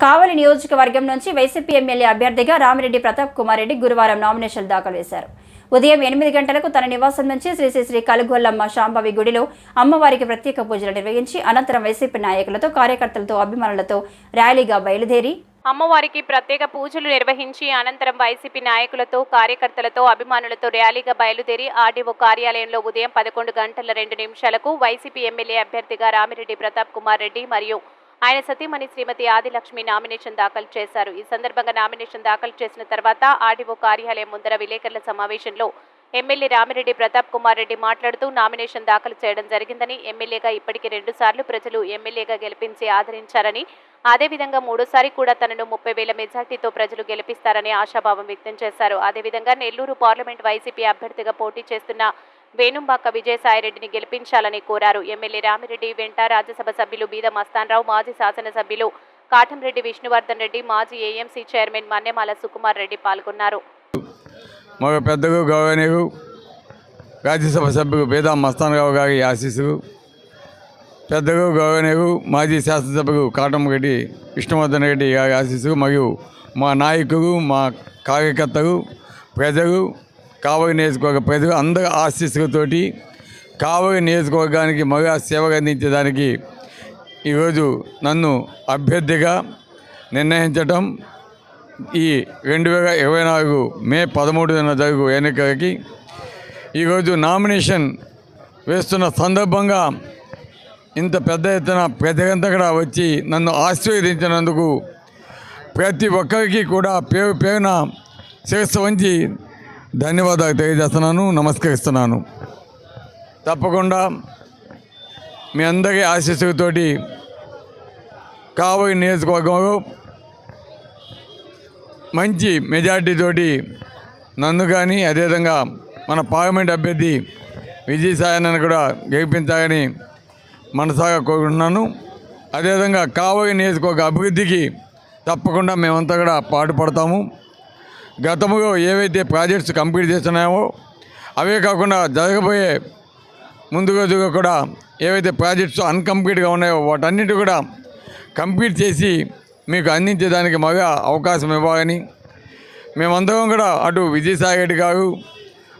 కావలి నియోజకవర్గం నుంచి YCP MLA అభ్యర్థిగా రామిరెడ్డి ప్రతాప్ కుమార్ రెడ్డి గురువారం నామినేషన్ దాఖలు చేశారు. ఉదయం 8 గంటలకు తన నివాసం నుంచి శ్రీ కలుగొల్లమ్మ శాంభవి గుడిలో అమ్మవారికి ప్రత్యేక పూజలు నిర్వహించి అనంతరం వైసీపీ నాయకులతో, కార్యకర్తలతో, అభిమానులతో ర్యాలీగా బయలుదేరి అమ్మవారికి ప్రత్యేక పూజలు నిర్వహించి అనంతరం వైసీపీ నాయకులతో, కార్యకర్తలతో, అభిమానులతో ర్యాలీగా బయలుదేరి ఆర్డీఓ కార్యాలయంలో ఉదయం 11:02 వైసీపీ ఎమ్మెల్యే అభ్యర్థిగా రామిరెడ్డి ప్రతాప్ కుమార్ రెడ్డి మరియు ఆయన సతీమణి శ్రీమతి ఆదిలక్ష్మి నామినేషన్ దాఖలు చేశారు. ఈ సందర్భంగా నామినేషన్ దాఖలు చేసిన తర్వాత ఆర్డీఓ కార్యాలయం ముందర విలేకరుల సమావేశంలో ఎమ్మెల్యే రామిరెడ్డి ప్రతాప్ కుమార్ రెడ్డి మాట్లాడుతూ నామినేషన్ దాఖలు చేయడం జరిగిందని, ఎమ్మెల్యేగా ఇప్పటికి 2 సార్లు ప్రజలు ఎమ్మెల్యేగా గెలిపించి ఆదరించారని, అదేవిధంగా 3సారి కూడా తనను 30,000 మెజార్టీతో ప్రజలు గెలిపిస్తారని ఆశాభావం వ్యక్తం చేశారు. అదేవిధంగా నెల్లూరు పార్లమెంట్ వైసీపీ అభ్యర్థిగా పోటీ చేస్తున్న వేణుంబాక విజయసాయిరెడ్డిని గెలిపించాలని కోరారు. ఎమ్మెల్యే రామిరెడ్డి వెంట రాజ్యసభ సభ్యులు బీద మస్తాన్రావు, మాజీ శాసనసభ్యులు కాటంరెడ్డి విష్ణువర్ధన్ రెడ్డి, మాజీ ఏఎంసీ చైర్మన్ మన్నెమాల సుకుమార్ రెడ్డి పాల్గొన్నారు. మగ పెద్దకు గౌరవనీయులు రాజ్యసభ సభ్యులు బీద మస్తాన్రావు గారి ఆశీస్సులు, పెద్దకు గౌరవనీయులు మాజీ శాసనసభ్యులు కాటంరెడ్డి విష్ణువర్ధన్ రెడ్డి గారి ఆశీస్సులు మరియు మా నాయకులు, మా కార్యకర్తలు, ప్రజలు, కావలి నియోజకవర్గ ప్రజలు అందరి ఆశీస్సులతోటి కావలి నియోజకవర్గానికి మగ సేవలు అందించడానికి ఈరోజు నన్ను అభ్యర్థిగా నిర్ణయించటం, ఈ 2024 మే 13న జరుగు ఎన్నికలకి ఈరోజు నామినేషన్ వేస్తున్న సందర్భంగా ఇంత పెద్ద ఎత్తున ప్రజలంతా కూడా వచ్చి నన్ను ఆశీర్వదించినందుకు ప్రతి ఒక్కరికి కూడా పేరు పేరున శిరస్సు వంచి ధన్యవాదాలు తెలియజేస్తున్నాను, నమస్కరిస్తున్నాను. తప్పకుండా మీ అందరి ఆశీస్సులతోటి కావలి నియోజకవర్గంలో మంచి మెజార్టీతోటి నన్ను కానీ అదేవిధంగా మన పార్లమెంట్ అభ్యర్థి విజయసాయిని కూడా గెలిపించాలని మనసాగా కోరుకుంటున్నాను. అదేవిధంగా కావలి నియోజకవర్గ అభివృద్ధికి తప్పకుండా మేమంతా కూడా పాటుపడతాము. గతంలో ఏవైతే ప్రాజెక్ట్స్ కంప్లీట్ చేస్తున్నామో అవే కాకుండా జరగబోయే ముందు రోజుగా కూడా ఏవైతే ప్రాజెక్ట్స్ అన్కంప్లీట్గా ఉన్నాయో వాటన్నిటి కూడా కంప్లీట్ చేసి మీకు అందించేదానికి మగా అవకాశం ఇవ్వాలని మేమందరం కూడా అటు విజయసాయి రెడ్డి గారు,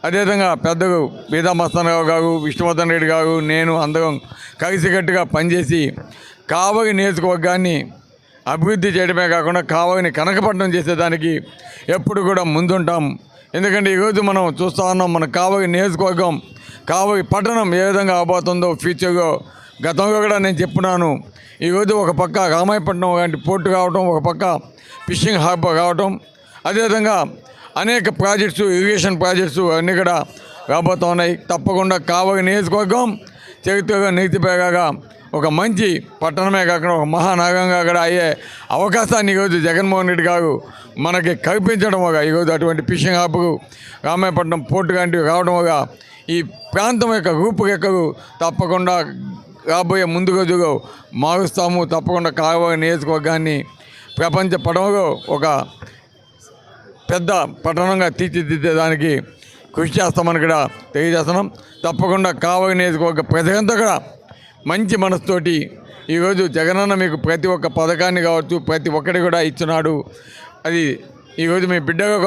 అదేవిధంగా పెద్దలు బీదా మస్తానరావు గారు, విష్ణువర్ధన్ రెడ్డి గారు, నేను అందరం కలిసికట్టుగా పనిచేసి కావలి నియోజకవర్గాన్ని అభివృద్ధి చేయడమే కాకుండా కావలిని కనకపట్నం చేసేదానికి ఎప్పుడు కూడా ముందుంటాం. ఎందుకంటే ఈరోజు మనం చూస్తూ ఉన్నాం, మన కావలి నియోజకవర్గం, కావలి పట్టణం ఏ విధంగా అవబోతుందో ఫ్యూచర్లో. గతంలో కూడా నేను చెప్పున్నాను, ఈరోజు ఒక పక్క రామాయపట్నం లాంటి పోర్టు కావటం, ఒక పక్క ఫిషింగ్ హార్బర్ కావటం, అదేవిధంగా అనేక ప్రాజెక్ట్స్, ఇరిగేషన్ ప్రాజెక్ట్స్ అన్నీ కూడా రాబోతూ ఉన్నాయి. తప్పకుండా కావలి నియోజకవర్గం చరిత్రగా నీతిపేగా ఒక మంచి పట్టణమే కాకుండా ఒక మహానగరంగా కూడా అయ్యే అవకాశాన్ని ఈరోజు జగన్మోహన్ రెడ్డి గారు మనకి కల్పించడం వల్ల ఈరోజు అటువంటి ఫిషింగ్ హార్బర్, రామాయపట్నం పోర్టు లాంటివి రావడం వల్ల ఈ ప్రాంతం యొక్క రూపురేఖలు తప్పకుండా రాబోయే ముందు రోజుల్లో మారుస్తాము. తప్పకుండా కావలి నియోజకవర్గాన్ని ప్రపంచ పటంలో ఒక పెద్ద పట్టణంగా తీర్చిదిద్దేదానికి కృషి చేస్తామని కూడా తెలియజేస్తున్నాం. తప్పకుండా కావలి నియోజకవర్గ ప్రజలంతా కూడా మంచి మనసుతోటి ఈరోజు జగనన్న మీకు ప్రతి ఒక్క పథకాన్ని కావచ్చు ప్రతి ఒక్కటి కూడా ఇస్తున్నాడు. అది ఈరోజు మీ బిడ్డగా